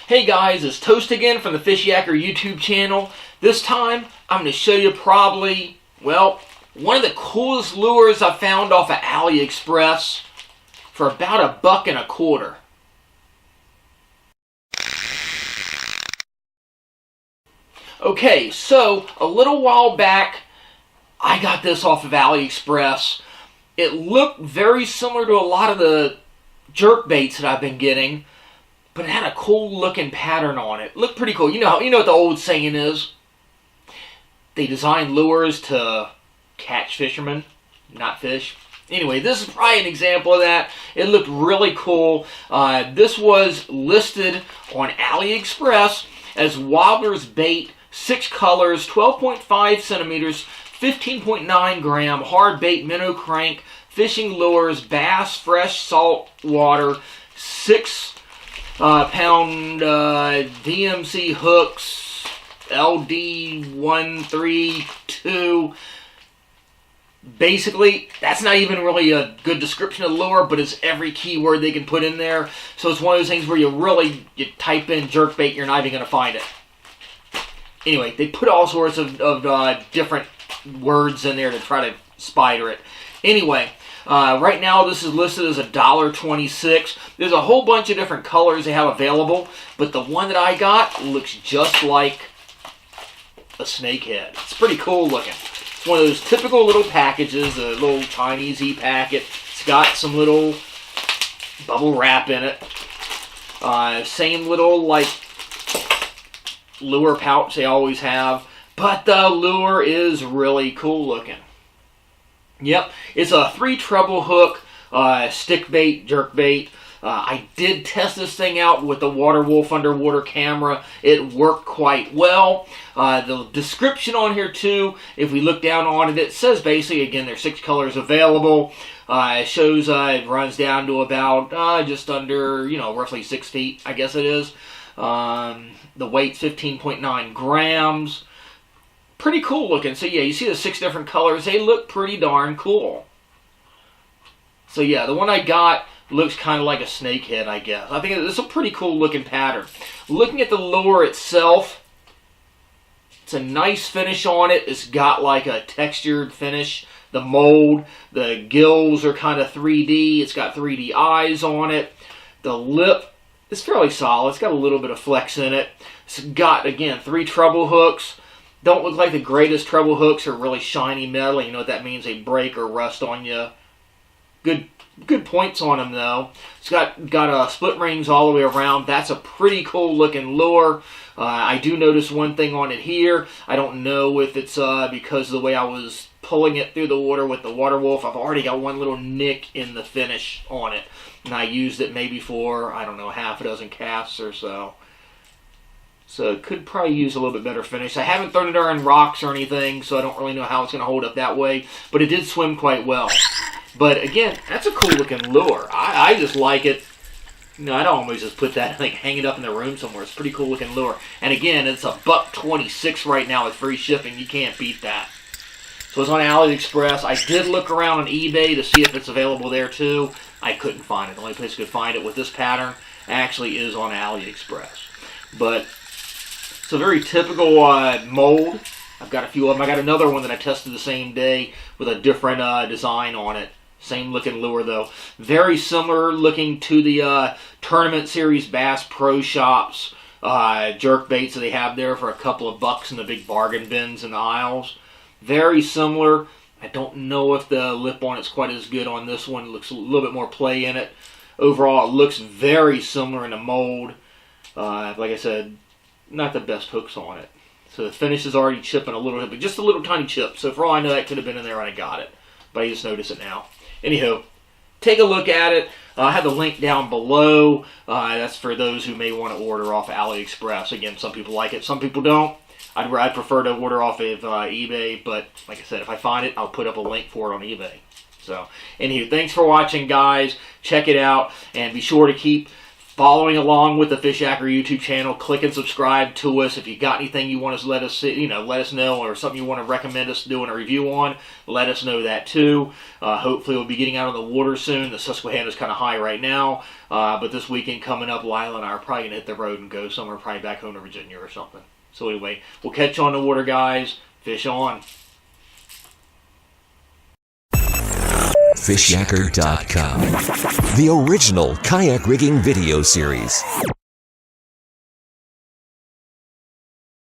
Hey guys, it's Toast again from the Fishyaker YouTube channel. This time, I'm going to show you probably, well, one of the coolest lures I found off of Aliexpress for about $1.25. Okay, so a little while back, I got this off of Aliexpress. It looked very similar to a lot of the jerkbaits that I've been getting, but it had a cool looking pattern on it. It looked pretty cool. You know what the old saying is? They design lures to catch fishermen, not fish. Anyway, this is probably an example of that. It looked really cool. This was listed on Aliexpress as Wobbler's Bait, 6 colors, 12.5 centimeters, 15.9 gram, hard bait minnow crank, fishing lures, bass, fresh salt water, 6 pound DMC hooks, LD132. Basically, that's not even really a good description of the lure, but it's every keyword they can put in there. So it's one of those things where you type in jerkbait, you're not even going to find it. Anyway, they put all sorts of different words in there to try to spider it. Anyway, right now this is listed as $1.26. There's a whole bunch of different colors they have available, but the one that I got looks just like a snakehead. It's pretty cool looking. It's one of those typical little packages, a little Chinese packet. It's got some little bubble wrap in it. Same little like lure pouch they always have, but the lure is really cool looking. Yep, it's a 3 treble hook stick bait, jerk bait. I did test this thing out with the Water Wolf underwater camera. It worked quite well. The description on here too, if we look down on it, it says basically, again, there's 6 colors available. It shows it runs down to about just under, roughly 6 feet, I guess it is. The weight's 15.9 grams. Pretty cool looking. So yeah, you see the 6 different colors. They look pretty darn cool. So yeah, the one I got looks kind of like a snakehead, I guess. I think it's a pretty cool looking pattern. Looking at the lure itself, it's a nice finish on it. It's got like a textured finish. The mold, the gills are kind of 3D. It's got 3D eyes on it. The lip is fairly solid. It's got a little bit of flex in it. It's got, again, 3 treble hooks. Don't look like the greatest treble hooks. Are really shiny metal. You know what that means? They break or rust on you. Good points on them though. It's got split rings all the way around. That's a pretty cool looking lure. I do notice one thing on it here. I don't know if it's because of the way I was pulling it through the water with the Water Wolf. I've already got one little nick in the finish on it, and I used it maybe for, I don't know, half a dozen casts or so. So it could probably use a little bit better finish. I haven't thrown it in rocks or anything, so I don't really know how it's going to hold up that way. But it did swim quite well. But again, that's a cool looking lure. I just like it. I'd always just put that, like, hang it up in the room somewhere. It's a pretty cool looking lure. And again, it's $1.26 right now with free shipping. You can't beat that. So it's on Aliexpress. I did look around on eBay to see if it's available there too. I couldn't find it. The only place I could find it with this pattern actually is on Aliexpress. But it's a very typical mold. I've got a few of them. I got another one that I tested the same day with a different design on it. Same looking lure though. Very similar looking to the Tournament Series Bass Pro Shops jerk baits that they have there for a couple of bucks in the big bargain bins in the aisles. Very similar. I don't know if the lip on it's quite as good on this one. It looks a little bit more play in it. Overall, it looks very similar in the mold. Like I said, not the best hooks on it. So the finish is already chipping a little bit, but just a little tiny chip. So for all I know, that could have been in there when I got it. But I just noticed it now. Anywho, take a look at it. I have the link down below. That's for those who may want to order off Aliexpress. Again, some people like it, some people don't. I'd prefer to order off of eBay, but like I said, if I find it, I'll put up a link for it on eBay. So, anywho, thanks for watching, guys. Check it out, and be sure to keep following along with the Fishyaker YouTube channel. Click and subscribe to us. If you got anything you want us to let us see, let us know, or something you want to recommend us doing a review on, let us know that too. Hopefully we'll be getting out on the water soon. The Susquehanna is kind of high right now, but this weekend coming up, Lila and I are probably going to hit the road and go somewhere, probably back home to Virginia or something. So anyway, we'll catch you on the water, guys. Fish on. Fishyaker.com, the original kayak rigging video series.